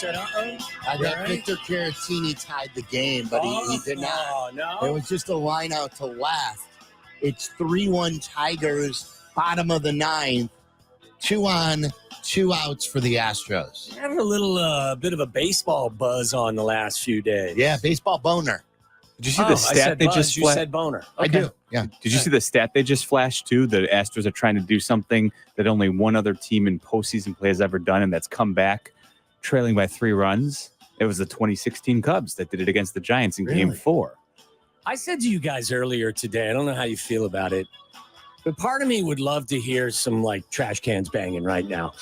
said, uh-oh. I got Victor Caratini tied the game, but he did not. Oh, no. It was just a line out to left. It's 3-1 Tigers, bottom of the ninth. 2 on, 2 outs for the Astros. Having a little bit of a baseball buzz on the last few days. Yeah, baseball boner. Did you see the stat they just You said boner. I do. Yeah. Did you see the stat they just flashed too? The Astros are trying to do something that only one other team in postseason play has ever done, and that's come back trailing by 3 runs. It was the 2016 Cubs that did it against the Giants in Game 4. I said to you guys earlier today, I don't know how you feel about it, but part of me would love to hear some like trash cans banging right now.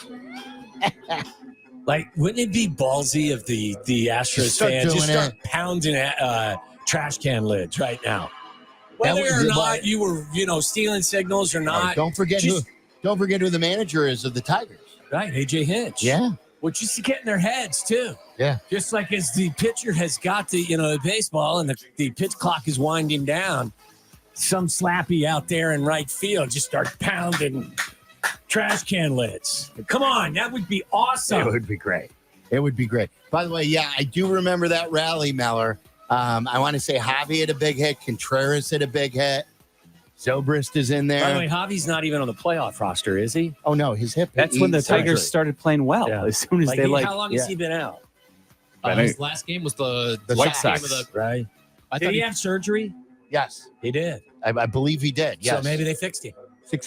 Like, wouldn't it be ballsy of the Astros fans just start pounding trash can lids right now? Whether or not you were, stealing signals or not. Don't forget who the manager is of the Tigers. Right, AJ Hinch. Yeah. Which is to get in their heads too. Yeah. Just like as the pitcher has got the baseball and the pitch clock is winding down, some slappy out there in right field just start pounding trash can lids. Come on, that would be awesome. It would be great. It would be great. By the way, yeah, I do remember that rally, Meller. I want to say Javi had a big hit. Contreras had a big hit. Zobrist is in there. By the way, Javi's not even on the playoff roster, is he? Oh, no, his hip. That's when the Tigers started playing well. Yeah. As soon as how long has he been out? His last game was the White Sox. Game of right. Did he have surgery? Yes. He did. I believe he did, yes. So maybe they fixed him.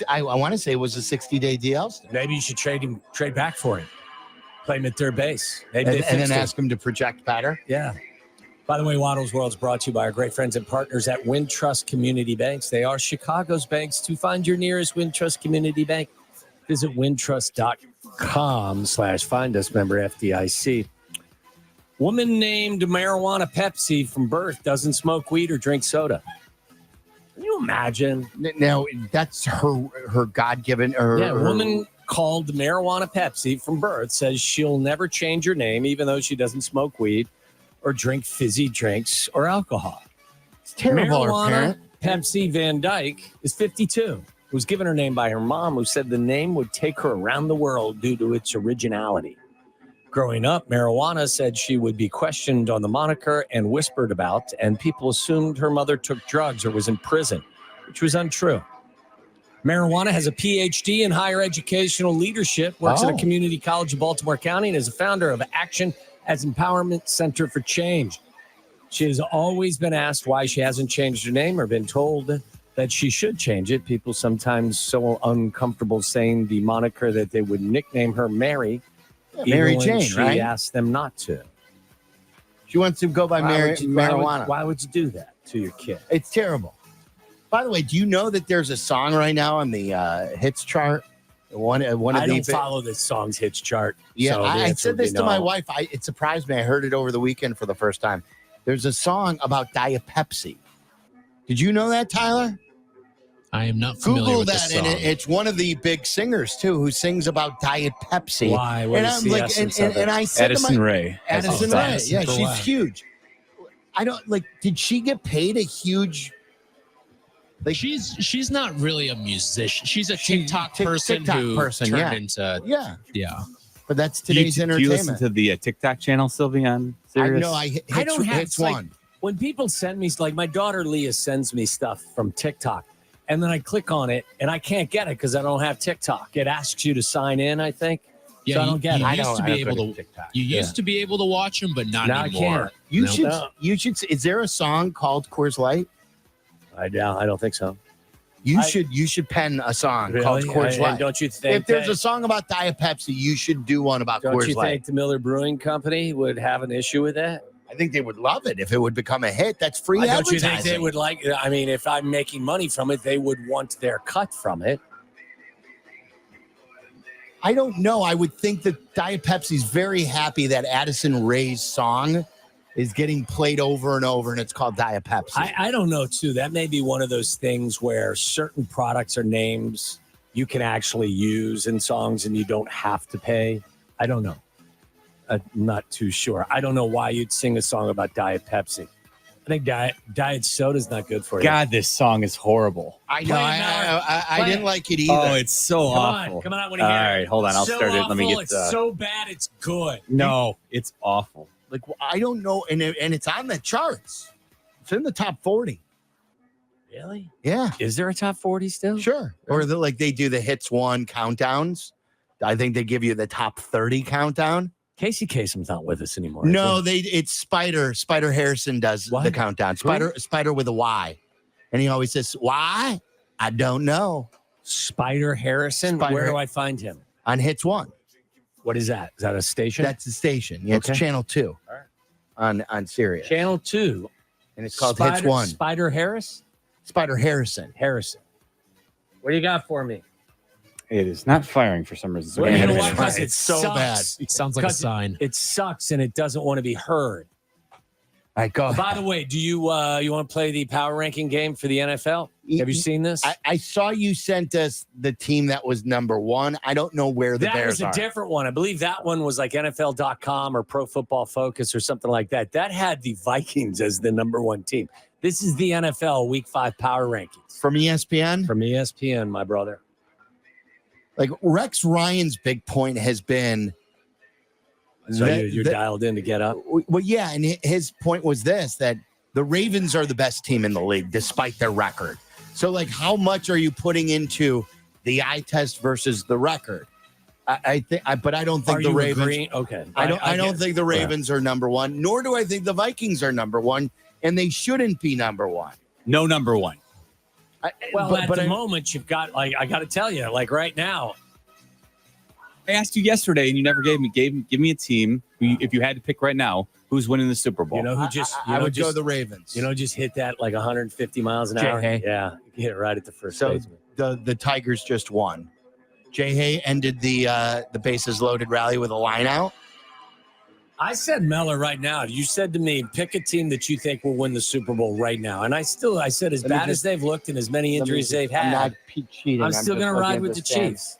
I want to say it was a 60-day DL. Maybe you should trade back for him. Play him at third base. Maybe and then ask him to project better. Yeah. By the way, Waddle's World is brought to you by our great friends and partners at Wintrust Community Banks. They are Chicago's banks. To find your nearest Wintrust Community Bank, visit wintrust.com/find us, member FDIC. Woman named Marijuana Pepsi from birth doesn't smoke weed or drink soda. Can you imagine? Now, that's her God-given... woman called Marijuana Pepsi from birth says she'll never change her name, even though she doesn't smoke weed or drink fizzy drinks or alcohol. It's terrible. Marijuana Pepsi Van Dyke is 52. It was given her name by her mom, who said the name would take her around the world due to its originality. Growing up, Marijuana said she would be questioned on the moniker and whispered about, and people assumed her mother took drugs or was in prison, which was untrue. Marijuana has a PhD in higher educational leadership, works at a community college in Baltimore County, and is a founder of Action as Empowerment Center for Change. She has always been asked why she hasn't changed her name or been told that she should change it. People sometimes so uncomfortable saying the moniker that they would nickname her Mary. Mary Jane, she right? asked them not to. She wants to go by marijuana. Why would you do that to your kid? It's terrible. By the way, do you know that there's a song right now on the hits chart? I don't follow this song's hits chart. Yeah, so I said this to my wife. It surprised me. I heard it over the weekend for the first time. There's a song about Diet Pepsi. Did you know that, Tyler? I am not familiar Google with that, this song. and it's one of the big singers too, who sings about Diet Pepsi. Why? And I'm like, and I said Addison Ray. Addison Ray. Yeah, she's Ray. huge. I don't like. Did she get paid a huge? Like she's not really a musician. She's a TikTok person who turned into yeah. But that's today's entertainment. Do you listen to the TikTok channel, Sylvie, on Sirius? I don't have hits one. When people send me, like my daughter Leah sends me stuff from TikTok, and then I click on it and I can't get it because I don't have TikTok. It asks you to sign in, I think. Yeah, so I don't get it. You used to be able to watch them, but not anymore. You should. Is there a song called Coors Light? I don't think so. You should pen a song called Coors Light. Don't you think if there's a song about Diet Pepsi, you should do one about Coors Light? Don't you think the Miller Brewing Company would have an issue with that? I think they would love it if it would become a hit. That's free advertising. Don't you think they would like? I mean, if I'm making money from it, they would want their cut from it. I don't know. I would think that Diet Pepsi's very happy that Addison Ray's song is getting played over and over, and it's called Diet Pepsi. I don't know, too. That may be one of those things where certain products or names you can actually use in songs and you don't have to pay. I don't know. I'm not too sure. I don't know why you'd sing a song about Diet Pepsi. think diet soda's not good for you. God, this song is horrible. I know. I didn't like it either. Oh, it's so awful. Come on, I want to hear it. All right, hold on. I'll so start it. Let me awful, get it's so bad, it's good. No, it's awful. Like, I don't know. And it's on the charts. It's in the top 40. Really? Yeah. Is there a top 40 still? Sure. Or they do the hits one countdowns. I think they give you the top 30 countdown. Casey Kasem's not with us anymore. No, it's Spider. Spider Harrison does the countdown. Spider with a Y. And he always says, why? I don't know. Spider Harrison? Where do I find him? On Hits One. What is that? Is that a station? That's the station. Yeah, Okay. it's Channel 2 All right. on Sirius. Channel 2. And it's called Hits One. Spider Harris? Spider Harrison. What do you got for me? It is not firing for some reason. So Well, we're you gonna know have what? to- Because It's so bad. It sounds like a sign. It sucks and it doesn't want to be heard. All right, go ahead. By the way, do you want to play the power ranking game for the NFL? Have you seen this? I saw you sent us the team that was number 1. I don't know where the that Bears was a are. different one. I believe that one was like NFL.com or Pro Football Focus or something like that. That had the Vikings as the number 1 team. This is the NFL Week 5 power rankings From ESPN? from ESPN, my brother. Like Rex Ryan's big point has been. So you're dialed in to get up. Well, yeah, and his point was this: that the Ravens are the best team in the league, despite their record. So, like, how much are you putting into the eye test versus the record? I think, but I don't think Are the you Ravens. agreeing? Okay, I don't think the Ravens are number 1, nor do I think the Vikings are number 1, and they shouldn't be number 1. No number 1. Well, at the moment, you've got like I got to tell you, like right now. I asked you yesterday, and you never gave me a team. If you had to pick right now, who's winning the Super Bowl? You know who just? I would go the Ravens. Just hit that like 150 miles an hour. Hay. Yeah, you hit it right at the first So baseman. the Tigers just won. Jay Hay ended the bases loaded rally with a line out. I said Meller right now. You said to me, pick a team that you think will win the Super Bowl right now. And I said, as bad as they've looked and as many injuries they've had, I'm not cheating. I'm still going to ride with the Chiefs.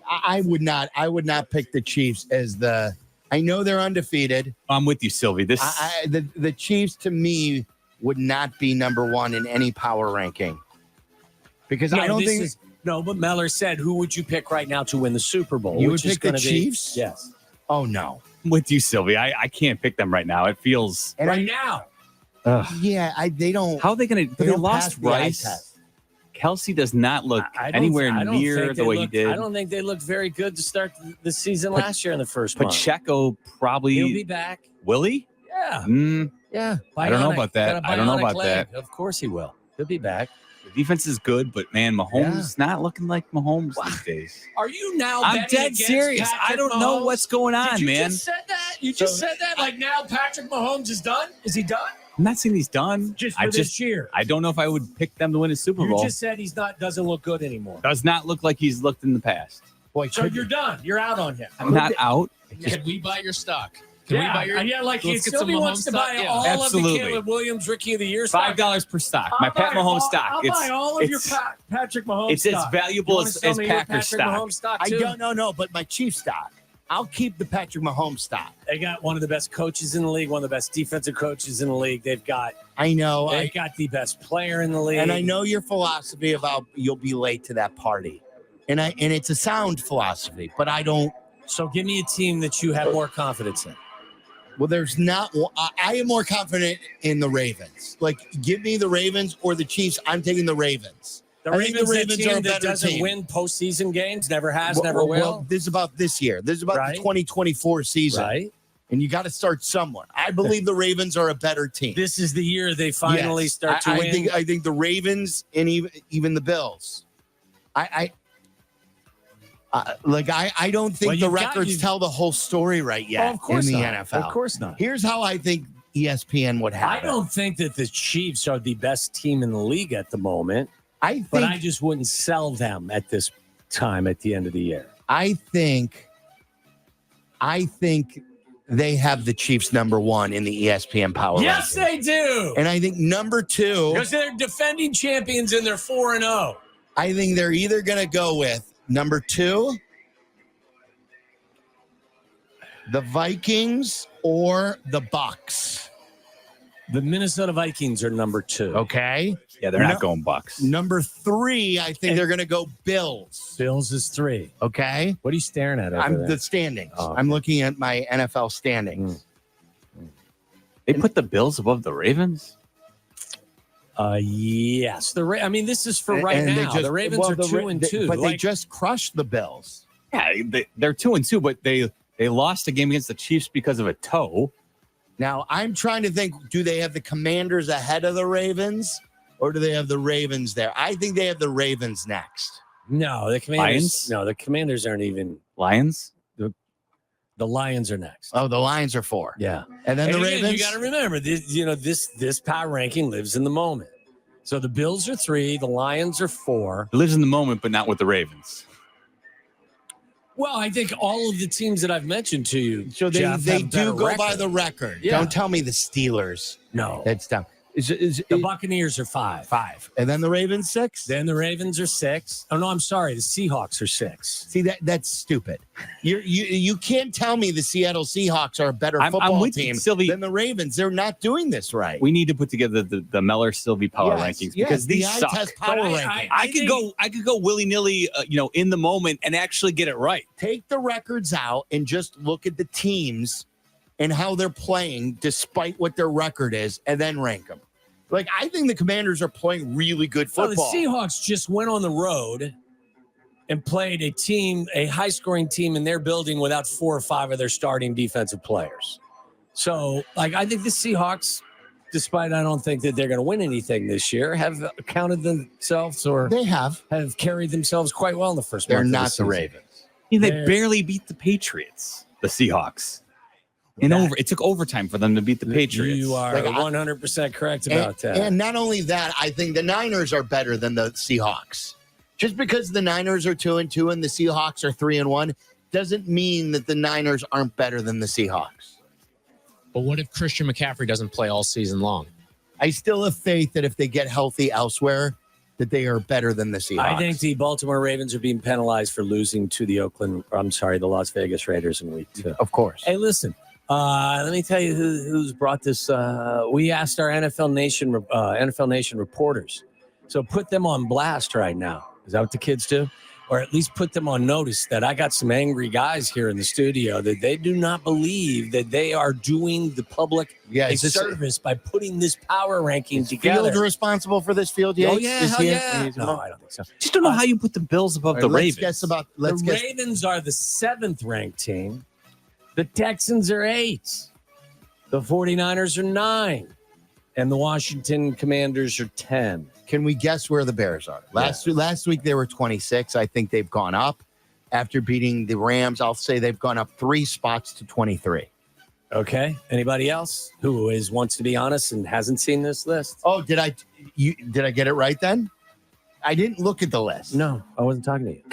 I would not pick the Chiefs as the. I know they're undefeated. I'm with you, Sylvie. The Chiefs to me would not be number 1 in any power ranking because I don't think. But Meller said, who would you pick right now to win the Super Bowl? You would pick the Chiefs? Yes. Oh no. I'm with you, Sylvie. I can't pick them right now. It feels And right now. Yeah, they don't. How are they going to? They don't lost pass the eye Rice. test. Kelsey does not look anywhere near the way he did. I don't think they looked very good to start the season last year in the first month. Pacheco probably. He'll be back. Will he? Yeah. Yeah. I don't know about that. Got a I don't know bionic about leg. that. Of course he will. He'll be back. The defense is good, but man, Mahomes not looking like Mahomes these days. Are you now I'm betting dead against serious. Patrick I don't know Mahomes? what's going on, Did you man. just said that? You just said that? Like now Patrick Mahomes is done? Is he done? I'm not saying he's done. This year. I don't know if I would pick them to win a Super You Bowl. just said doesn't look good anymore. Does not look like he's looked in the past. Boy, So you're done. You're out on him. I'm not out. Can we buy your stock? Can we buy your? like let's get Sylvie some wants Mahomes to buy stock? Yeah. all Absolutely. of the Caleb Williams Rookie of the Year stock. $5 per stock. I'll My Pat buy Mahomes all- stock. I'll buy all of your Patrick Mahomes It's as stock. valuable You wanna as sell me your Packers Patrick stock. Mahomes stock I too? don't know, but my Chiefs stock. I'll keep the Patrick Mahomes stock. They got one of the best coaches in the league, one of the best defensive coaches in the league. They've got the best player in the league. And I know your philosophy about you'll be late to that party. And it's a sound philosophy, but I don't. So give me a team that you have more confidence in. Well, there's not. I am more confident in the Ravens. Like, give me the Ravens or the Chiefs. I'm taking the Ravens. I think the Ravens team are a that better doesn't team. win postseason games, never has, never will. Well, this is about this year. This is about Right. the 2024 season. Right. And you got to start somewhere. I believe the Ravens are a better team. This is the year they finally start to win. I think the Ravens and even the Bills. I don't think the records tell the whole story right yet of course in the not. NFL. Of course not. Here's how I think ESPN would have I don't think that the Chiefs are the best team in the league at the moment, but I just wouldn't sell them at this time at the end of the year. I think they have the Chiefs number 1 in the ESPN power. Yes, rankings. they do. And I think number 2, Because they're defending champions and they're 4-0. I think they're either going to go with number 2, the Vikings or the Bucks. The Minnesota Vikings are number 2. Okay. Yeah, they're not going Bucks. Number 3, I think they're going to go Bills. Bills is 3. Okay. What are you staring at? I'm the standings. Oh, okay. I'm looking at my NFL standings. They put the Bills above the Ravens? Yes. This is for right now. The Ravens are 2-2. But they just crushed the Bills. Yeah, they're 2-2, but they lost a game against the Chiefs because of a toe. Now, I'm trying to think, do they have the Commanders ahead of the Ravens, or do they have the Ravens there? I think they have the Ravens next. No, the Commanders. Lions? No, the Commanders aren't even. Lions? The Lions are next. Oh, the Lions are 4. Yeah. And then the again, Ravens. You got to remember, this power ranking lives in the moment. So the Bills are 3, the Lions are 4. It lives in the moment, but not with the Ravens. Well, I think all of the teams that I've mentioned to you, So Jeff, they have do better go record. by the record. Yeah. Don't tell me the Steelers. No. That's down. The Buccaneers are 5. 5. And then the Ravens 6? Then the Ravens are 6. Oh, no, I'm sorry. The Seahawks are 6. See, that's stupid. You can't tell me the Seattle Seahawks are a better football team than the Ravens. They're not doing this right. We need to put together the Meller-Sylvie power rankings because these the suck. eye-test power rankings. I could go willy-nilly, in the moment and actually get it right. Take the records out and just look at the teams and how they're playing despite what their record is, and then rank them. Like, I think the Commanders are playing really good football. Well, the Seahawks just went on the road and played a high-scoring team in their building without 4 or 5 of their starting defensive players. So, I think the Seahawks, despite I don't think that they're going to win anything this year, have counted themselves or they have carried themselves quite well in the first They're month not of the the Ravens. They barely beat the Patriots, the Seahawks. It took overtime for them to beat the Patriots. You are 100% correct about that. And not only that, I think the Niners are better than the Seahawks. Just because the Niners are 2-2 and the Seahawks are 3-1 doesn't mean that the Niners aren't better than the Seahawks. But what if Christian McCaffrey doesn't play all season long? I still have faith that if they get healthy elsewhere, that they are better than the Seahawks. I think the Baltimore Ravens are being penalized for losing to the the Las Vegas Raiders in week 2. Of course. Hey, listen. Let me tell you who's brought this. We asked our NFL Nation reporters, so put them on blast right now. Is that what the kids do? Or at least put them on notice that I got some angry guys here in the studio that they do not believe that they are doing the public a service by putting this power ranking together. Field responsible for this field? Oh yeah, hell yeah. No, I don't think so. Just don't know how you put the Bills above the Ravens. The Ravens are the 7th ranked team. The Texans are 8. The 49ers are 9. And the Washington Commanders are 10. Can we guess where the Bears are? Last week they were 26. I think they've gone up. After beating the Rams, I'll say they've gone up 3 spots to 23. Okay. Anybody else who wants to be honest and hasn't seen this list? Oh, did I get it right then? I didn't look at the list. No, I wasn't talking to you.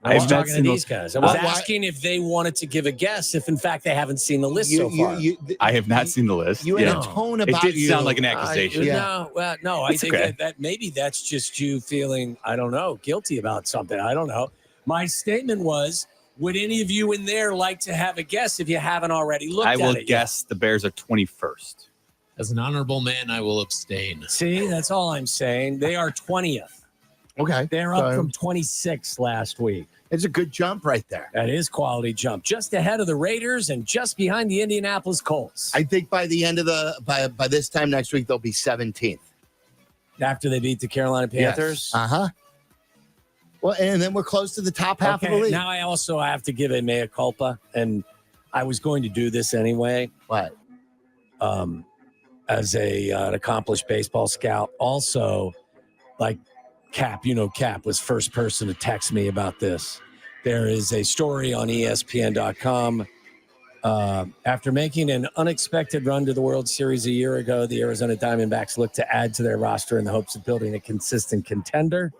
I was talking to these guys. I was asking if they wanted to give a guess if, in fact, they haven't seen the list so far. I have not seen the list. You had a tone about it did sound like an accusation. No, I think that maybe that's just you feeling, I don't know, guilty about something. I don't know. My statement was, would any of you in there like to have a guess if you haven't already looked at it? I will guess the Bears are 21st. As an honorable man, I will abstain. See, that's all I'm saying. They are 20th. Okay. They're up from 26 last week. It's a good jump right there. That is quality jump. Just ahead of the Raiders and just behind the Indianapolis Colts. I think by the end of by this time next week, they'll be 17th. After they beat the Carolina Panthers? Yes. Uh-huh. Well, and then we're close to the top half of the league. Now I also have to give a mea culpa, and I was going to do this anyway. What? As an accomplished baseball scout. Also, Cap was first person to text me about this. There is a story on ESPN.com. After making an unexpected run to the World Series a year ago, the Arizona Diamondbacks looked to add to their roster in the hopes of building a consistent contender.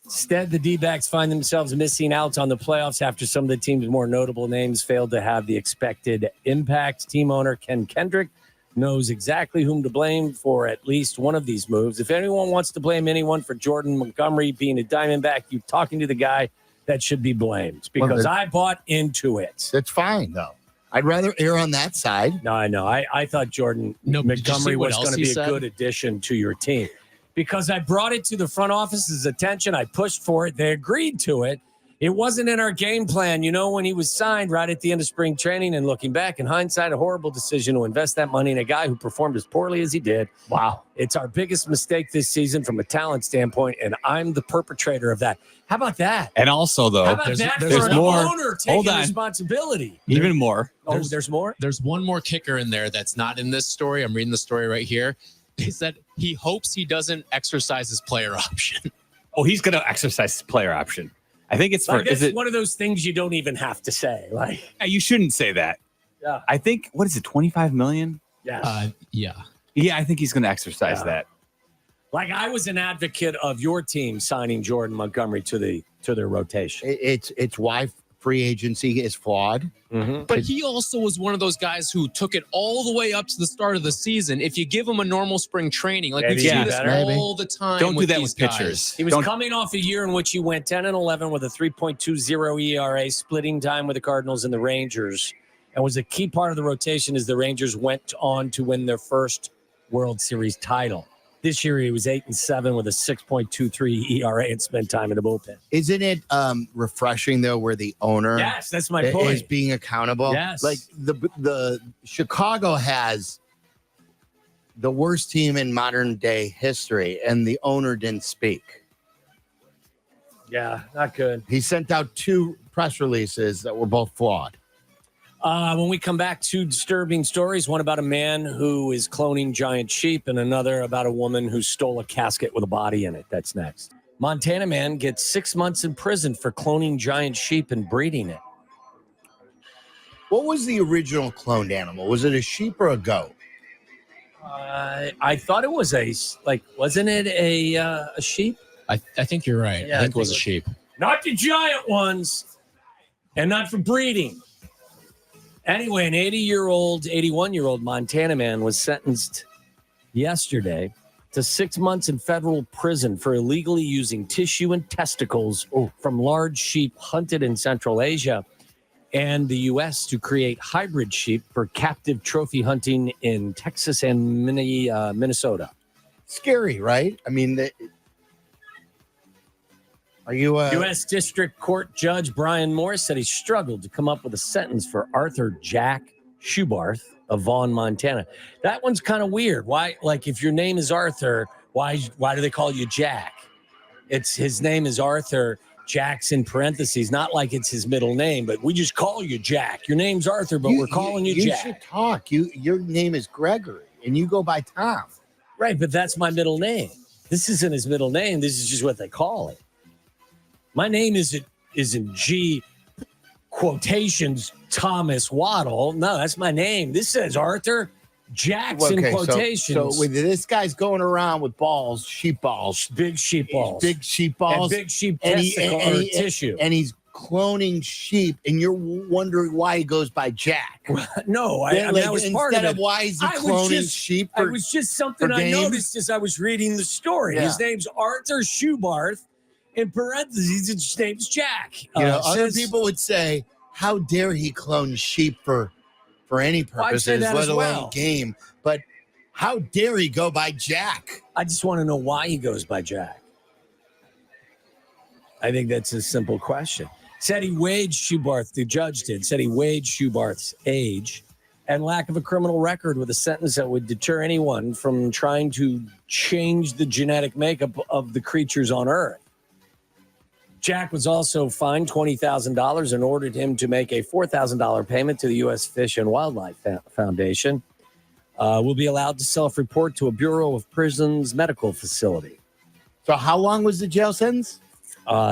Instead, the D-backs find themselves missing out on the playoffs after some of the team's more notable names failed to have the expected impact. Team owner Ken Kendrick knows exactly whom to blame for at least one of these moves. If anyone wants to blame anyone for Jordan Montgomery being a Diamondback, you're talking to the guy that should be blamed because I bought into it. That's fine, though. I'd rather err on that side. No, I know. I thought Jordan Montgomery was going to be a good addition to your team because I brought it to the front office's attention. I pushed for it. They agreed to it. It wasn't in our game plan. You know, when he was signed right at the end of spring training and looking back in hindsight, a horrible decision to invest that money in a guy who performed as poorly as he did. Wow. It's our biggest mistake this season from a talent standpoint, and I'm the perpetrator of that. How about that? And also, though, there's more. Owner taking responsibility. Even more. There's more? There's one more kicker in there that's not in this story. I'm reading the story right here. Is that he hopes he doesn't exercise his player option. Oh, he's going to exercise his player option. I think it's one of those things you don't even have to say. Like you shouldn't say that. Yeah. I think what is it, 25 million? Yeah. Yeah, I think he's going to exercise that. Like I was an advocate of your team signing Jordan Montgomery to their rotation. It's why free agency is flawed. Mm-hmm. But he also was one of those guys who took it all the way up to the start of the season. If you give him a normal spring training, like we see this all the time. Don't do that with pitchers. He was coming off a year in which he went 10-11 with a 3.20 ERA, splitting time with the Cardinals and the Rangers, and was a key part of the rotation as the Rangers went on to win their first World Series title. This year, he was 8-7 with a 6.23 ERA and spent time in the bullpen. Isn't it refreshing, though, where the owner that's my point. Is being accountable? Yes. Like the Chicago has the worst team in modern day history, and the owner didn't speak. Yeah, not good. He sent out 2 press releases that were both flawed. When we come back, 2 disturbing stories. One about a man who is cloning giant sheep and another about a woman who stole a casket with a body in it. That's next. Montana man gets 6 months in prison for cloning giant sheep and breeding it. What was the original cloned animal? Was it a sheep or a goat? I thought it was wasn't it a sheep? I think you're right. Yeah, I think it was a sheep. Not the giant ones and not for breeding. Anyway, an 81-year-old Montana man was sentenced yesterday to 6 months in federal prison for illegally using tissue and testicles from large sheep hunted in Central Asia and the U.S. to create hybrid sheep for captive trophy hunting in Texas and Minnesota. Scary, right? I mean, are you U.S. District Court Judge Brian Morris said he struggled to come up with a sentence for Arthur Jack Schubarth of Vaughan, Montana. That one's kind of weird. Why? Like, if your name is Arthur, why do they call you Jack? His name is Arthur. Jack's in parentheses, not like it's his middle name, but we just call you Jack. Your name's Arthur, but we're calling you Jack. You should talk. Your name is Gregory, and you go by Tom. Right, but that's my middle name. This isn't his middle name. This is just what they call it. My name isn't G quotations Thomas Waddle. No, that's my name. This says Arthur Jackson quotations. So this guy's going around with balls, sheep balls, big sheep balls, and big sheep testicle or tissue, and he's cloning sheep, and you're wondering why he goes by Jack. No, I mean, that was part of it. Instead of why is he cloning sheep? It was just something I noticed as I was reading the story. Yeah. His name's Arthur Schubarth. In parentheses, his name's Jack. Other people would say, "How dare he clone sheep for any purposes, let alone game?" But how dare he go by Jack? I just want to know why he goes by Jack. I think that's a simple question. Said he weighed Schubarth, the judge did, said he weighed Schubarth's age and lack of a criminal record with a sentence that would deter anyone from trying to change the genetic makeup of the creatures on Earth. Jack was also fined $20,000 and ordered him to make a $4,000 payment to the U.S. Fish and Wildlife Foundation. Will be allowed to self-report to a Bureau of Prisons medical facility. So how long was the jail sentence?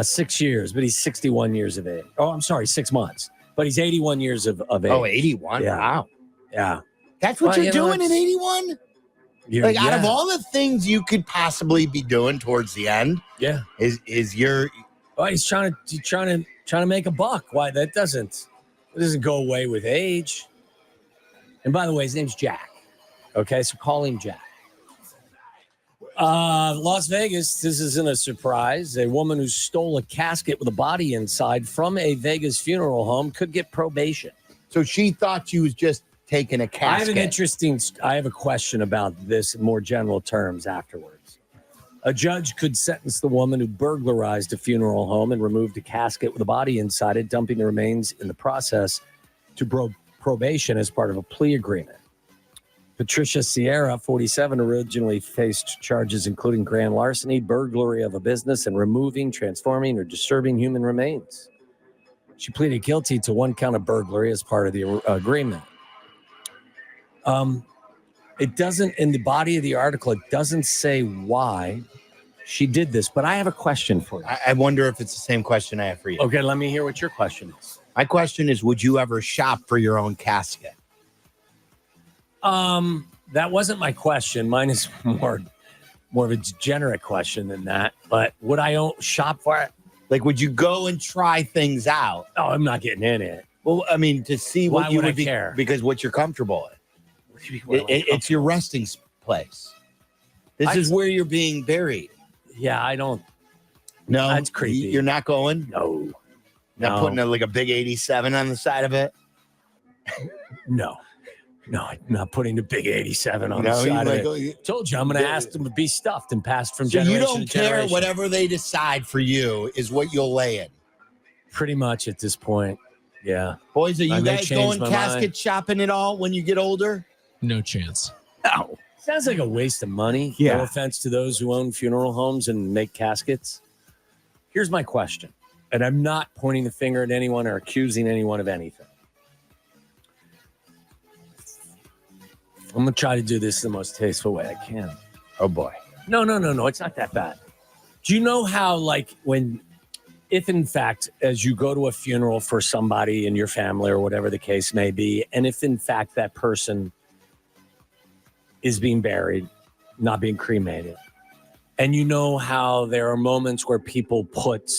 6 years, but he's 61 years of age. Oh, I'm sorry, 6 months. But he's 81 years of age. Oh, 81? Yeah. Wow. Yeah. That's what you're doing at 81? Out of all the things you could possibly be doing towards the end, is your... Oh, he's trying to make a buck. Why? It doesn't go away with age. And by the way, his name's Jack. Okay, so call him Jack. Las Vegas, this isn't a surprise. A woman who stole a casket with a body inside from a Vegas funeral home could get probation. So she thought she was just taking a casket. I have a question about this in more general terms afterwards. A judge could sentence the woman who burglarized a funeral home and removed a casket with a body inside it, dumping the remains in the process to probation as part of a plea agreement. Patricia Sierra, 47, originally faced charges including grand larceny, burglary of a business, and removing, transforming, or disturbing human remains. She pleaded guilty to 1 count of burglary as part of the agreement. It doesn't, in the body of the article, it doesn't say why she did this, but I have a question for you. I wonder if it's the same question I have for you. Okay, let me hear what your question is. My question is, would you ever shop for your own casket? That wasn't my question. Mine is more of a degenerate question than that. But would I shop for it? Like, would you go and try things out? Oh, I'm not getting in it. Well, I mean, to see what Why you would I be, care? Because what you're comfortable in. It's your resting place. This is where you're being buried. Yeah, I don't. No, that's creepy. You're not going? No. Not putting a big 87 on the side of it? No, I'm not putting the big 87 on the side of it. Told you, I'm going to ask them to be stuffed and passed from generation to generation. So you don't care whatever they decide for you is what you'll lay in? Pretty much at this point, yeah. Boys, are you guys going casket shopping at all when you get older? No chance. No. Sounds like a waste of money. Yeah. No offense to those who own funeral homes and make caskets. Here's my question, and I'm not pointing the finger at anyone or accusing anyone of anything. I'm going to try to do this the most tasteful way I can. Oh, boy. No. It's not that bad. Do you know how, if in fact, as you go to a funeral for somebody in your family or whatever the case may be, and if in fact that person is being buried, not being cremated, and you know how there are moments where people put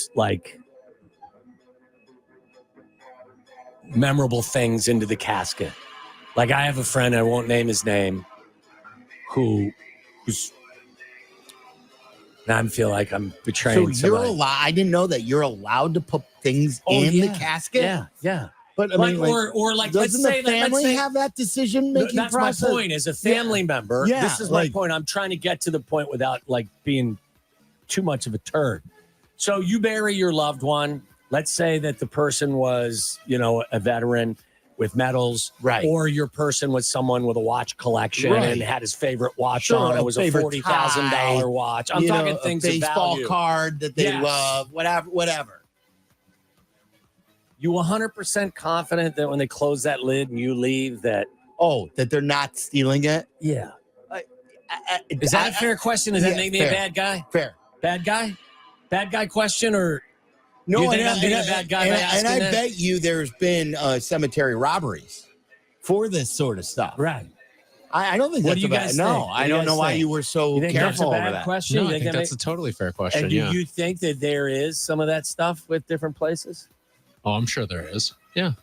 memorable things into the casket. Like I have a friend, I won't name his name, who's now I feel like I'm betraying somebody. I didn't know that you're allowed to put things in the casket. Yeah. But I mean, let's say the family have that decision-making process? That's my point. As a family member, this is my point. I'm trying to get to the point without being too much of a turd. So you bury your loved one. Let's say that the person was, a veteran with medals, right? Or your person was someone with a watch collection and had his favorite watch on. It was a $40,000 watch. I'm talking things of baseball value. Card that they love, whatever. You 100% confident that when they close that lid and you leave that they're not stealing it? Yeah. Is that a fair question? Does that make me a bad guy? Fair. Bad guy? Bad guy question or no? You think I'm being a bad guy by asking I that? bet you there's been cemetery robberies for this sort of stuff. Right. I don't think that's bad. No, I don't know why you were so careful over that. Question? No, I think that's a totally fair question. And do you think that there is some of that stuff with different places? Oh, I'm sure there is. Yeah.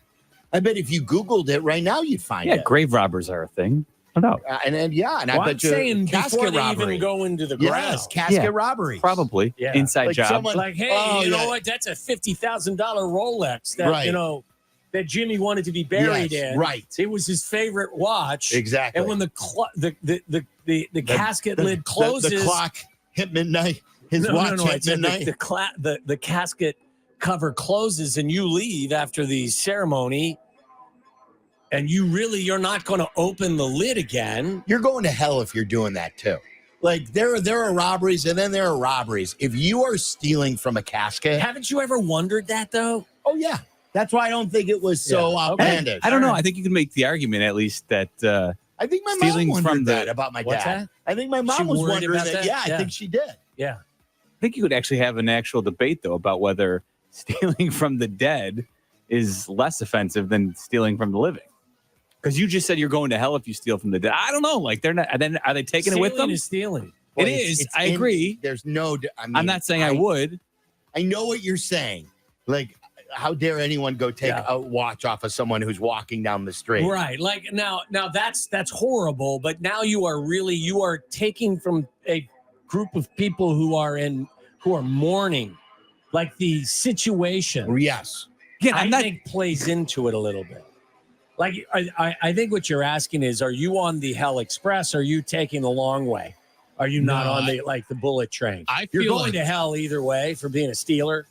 I bet if you Googled it right now, you'd find it. Yeah, grave robbers are a thing. I know. And I bet I'm saying casket before they robbery. even go into the ground. Yes, casket robberies. Probably. Yeah. Inside job. Someone, hey, you know what? That's a $50,000 Rolex that, that Jimmy wanted to be buried in. Right. It was his favorite watch. Exactly. And when the casket lid closes. The clock hit midnight. His watch hit midnight. The casket cover closes and you leave after the ceremony. And you're not going to open the lid again. You're going to hell if you're doing that too. Like there are robberies and then there are robberies. If you are stealing from a casket. Haven't you ever wondered that though? Oh yeah. That's why I don't think it was so outlandish. I don't know. I think you can make the argument at least that I think my mom wondered that about my dad. I think my mom was wondering that. Yeah, I think she did. Yeah. I think you could actually have an actual debate though about whether stealing from the dead is less offensive than stealing from the living. Because you just said you're going to hell if you steal from the dead. I don't know. Like they're not. Then are they taking it with them? Stealing. It is. I agree. There's no. I'm not saying I would. I know what you're saying. Like, how dare anyone go take a watch off of someone who's walking down the street? Right. Like now that's horrible. But now you are taking from a group of people who are mourning, like the situation. Yes. I think plays into it a little bit. Like, I think what you're asking is, are you on the Hell Express? Or are you taking the long way? Are you not on the bullet train? You're going to hell either way for being a stealer,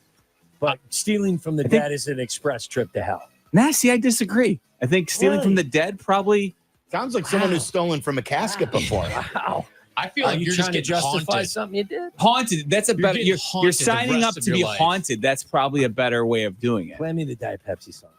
but stealing from the dead is an express trip to hell. Nah, see, I disagree. I think stealing from the dead probably sounds like someone who's stolen from a casket before. Wow. I feel like you're trying just to getting justify haunted. something you did. Haunted. That's a better. You're signing up to be life. haunted. That's probably a better way of doing it. Play me the Diet Pepsi song.